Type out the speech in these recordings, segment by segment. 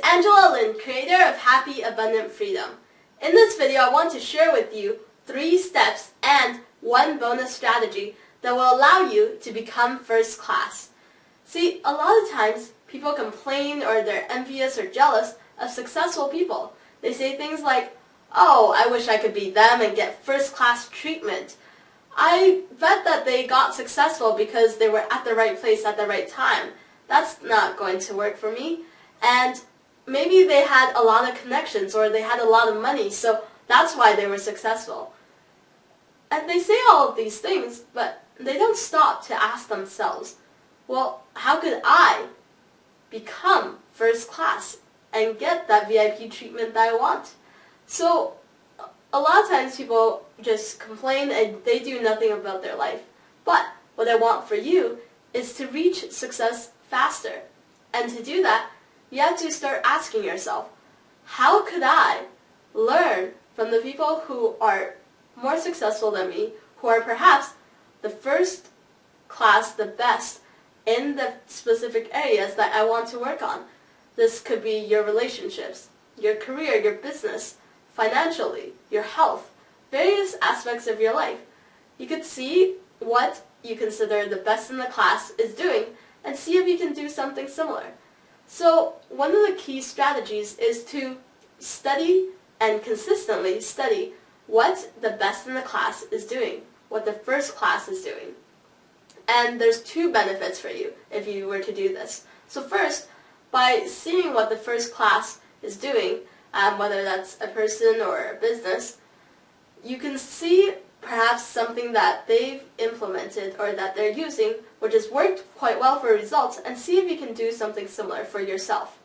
Angela Lin, creator of Happy Abundant Freedom. In this video, I want to share with you 3 steps and 1 bonus strategy that will allow you to become first class. See, a lot of times people complain or they're envious or jealous of successful people. They say things like, "Oh, I wish I could be them and get first class treatment." I bet that they got successful because they were at the right place at the right time. That's not going to work for me. And maybe they had a lot of connections or they had a lot of money, so that's why they were successful. And they say all of these things, but they don't stop to ask themselves, well, how could I become first class and get that VIP treatment that I want? So a lot of times people just complain and they do nothing about their life. But what I want for you is to reach success faster. And to do that, you have to start asking yourself, how could I learn from the people who are more successful than me, who are perhaps the first class, the best in the specific areas that I want to work on? This could be your relationships, your career, your business, financially, your health, various aspects of your life. You could see what you consider the best in the class is doing and see if you can do something similar. So one of the key strategies is to study and consistently study what the best in the class is doing, what the first class is doing. And there's 2 benefits for you if you were to do this. So first, by seeing what the first class is doing, whether that's a person or a business, you can see perhaps something that they've implemented or that they're using which has worked quite well for results, and see if you can do something similar for yourself.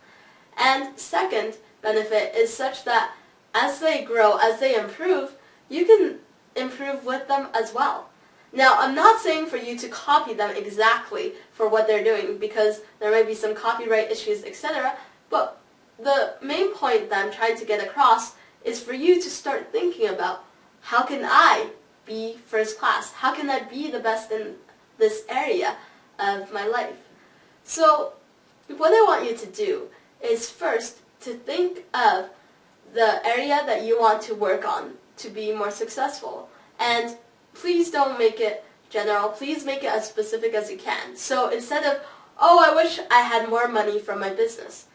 And second benefit is such that as they grow, as they improve, you can improve with them as well. Now, I'm not saying for you to copy them exactly for what they're doing, because there might be some copyright issues, etc. But the main point that I'm trying to get across is for you to start thinking about, how can I be first class? How can I be the best in this area of my life? So what I want you to do is first to think of the area that you want to work on to be more successful. And please don't make it general. Please make it as specific as you can. So instead of, oh, I wish I had more money from my business,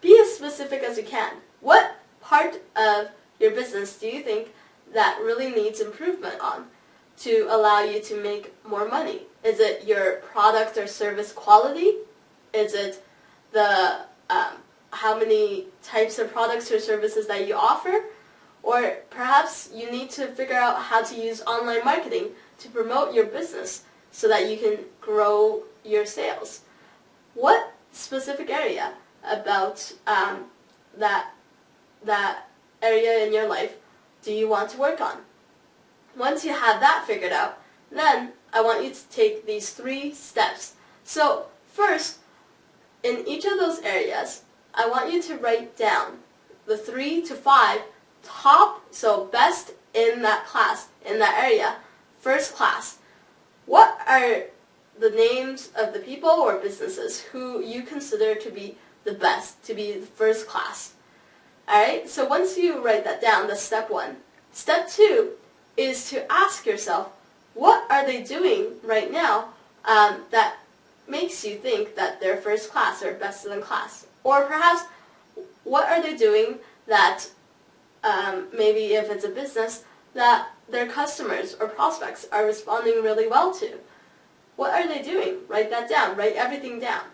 be as specific as you can. What part of your business do you think that really needs improvement on to allow you to make more money? Is it your product or service quality? Is it the how many types of products or services that you offer? Or perhaps you need to figure out how to use online marketing to promote your business so that you can grow your sales. What specific area about that area in your life do you want to work on? Once you have that figured out, then I want you to take these 3 steps. So first, in each of those areas, I want you to write down the 3 to 5 top, so best in that class, in that area, first class. What are the names of the people or businesses who you consider to be the best, to be the first class? Alright, so once you write that down, that's step 1. Step 2 is to ask yourself, what are they doing right now that makes you think that they're first class or best in class? Or perhaps, what are they doing that maybe if it's a business, that their customers or prospects are responding really well to? What are they doing? Write that down. Write everything down.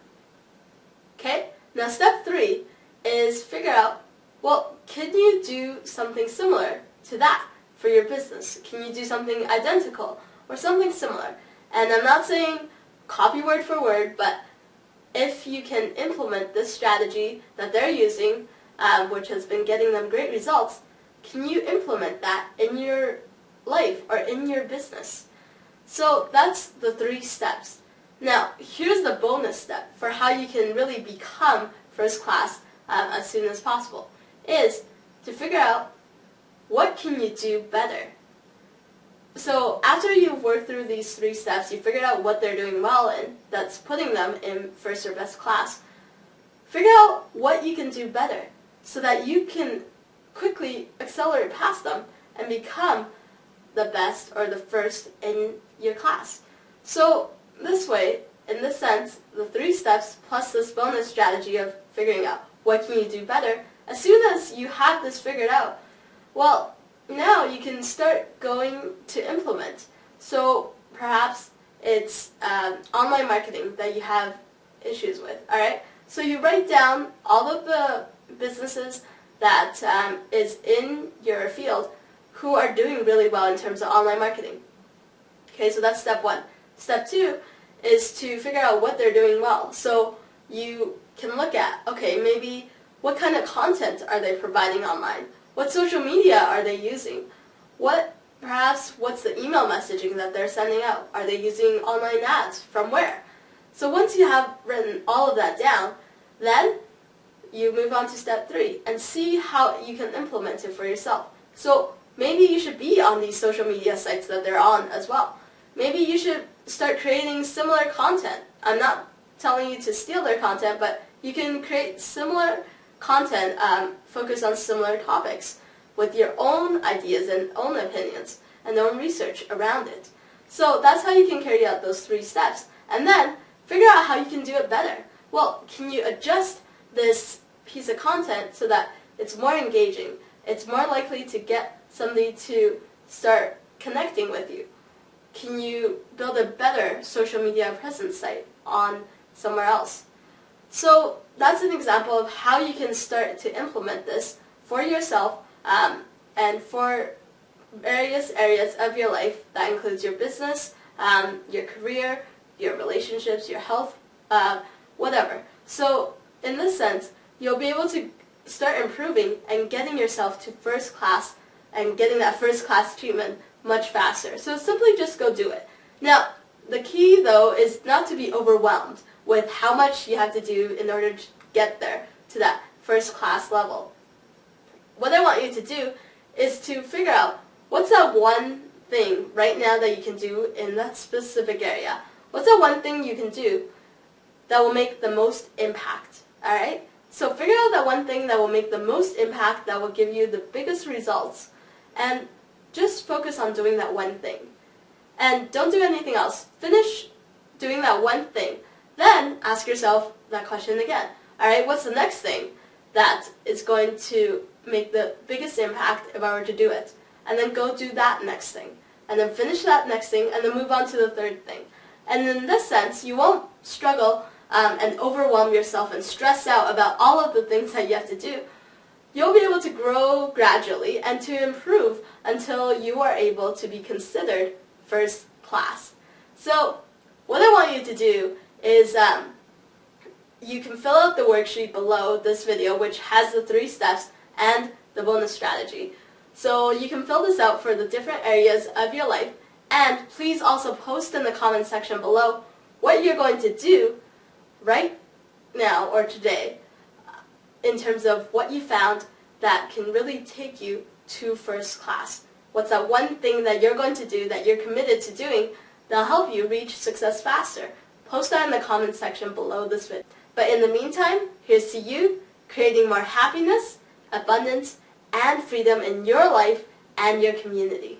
Okay? Now step 3 is figure out, well, can you do something similar to that for your business? Can you do something identical or something similar? And I'm not saying copy word for word, but if you can implement this strategy that they're using, which has been getting them great results, can you implement that in your life or in your business? So that's the 3 steps. Now, here's the bonus step for how you can really become first class as soon as possible, is to figure out, what can you do better? So after you've worked through these 3 steps, you figured out what they're doing well in, that's putting them in first or best class, figure out what you can do better so that you can quickly accelerate past them and become the best or the first in your class. So this way, in this sense, the 3 steps plus this bonus strategy of figuring out what can you do better, as soon as you have this figured out, well, now you can start going to implement. So perhaps it's online marketing that you have issues with, alright? So you write down all of the businesses that is in your field who are doing really well in terms of online marketing. Okay, so that's step 1. Step 2 is to figure out what they're doing well. So you can look at, okay, maybe what kind of content are they providing online? What social media are they using? Perhaps what's the email messaging that they're sending out? Are they using online ads? From where? So once you have written all of that down, then you move on to step 3 and see how you can implement it for yourself. So maybe you should be on these social media sites that they're on as well. Maybe you should start creating similar content. I'm not telling you to steal their content, but you can create similar content focused on similar topics with your own ideas and own opinions and own research around it. So that's how you can carry out those 3 steps. And then figure out how you can do it better. Well, can you adjust this piece of content so that it's more engaging? It's more likely to get somebody to start connecting with you. Can you build a better social media presence site on somewhere else? So that's an example of how you can start to implement this for yourself and for various areas of your life. That includes your business, your career, your relationships, your health, whatever. So in this sense, you'll be able to start improving and getting yourself to first class and getting that first class treatment much faster. So simply just go do it. Now, the key though is not to be overwhelmed with how much you have to do in order to get there to that first class level. What I want you to do is to figure out what's that one thing right now that you can do in that specific area. What's that one thing you can do that will make the most impact, alright? So figure out that one thing that will make the most impact, that will give you the biggest results, and just focus on doing that one thing. And don't do anything else. Finish doing that one thing. Then ask yourself that question again. Alright, what's the next thing that is going to make the biggest impact if I were to do it? And then go do that next thing. And then finish that next thing, and then move on to the third thing. And in this sense, you won't struggle and overwhelm yourself and stress out about all of the things that you have to do. You'll be able to grow gradually and to improve until you are able to be considered first class. So what I want you to do is you can fill out the worksheet below this video, which has the 3 steps and the bonus strategy. So you can fill this out for the different areas of your life, and please also post in the comment section below what you're going to do right now or today in terms of what you found that can really take you to first class. What's that one thing that you're going to do, that you're committed to doing, that'll help you reach success faster? Post that in the comment section below this video. But in the meantime, here's to you creating more happiness, abundance, and freedom in your life and your community.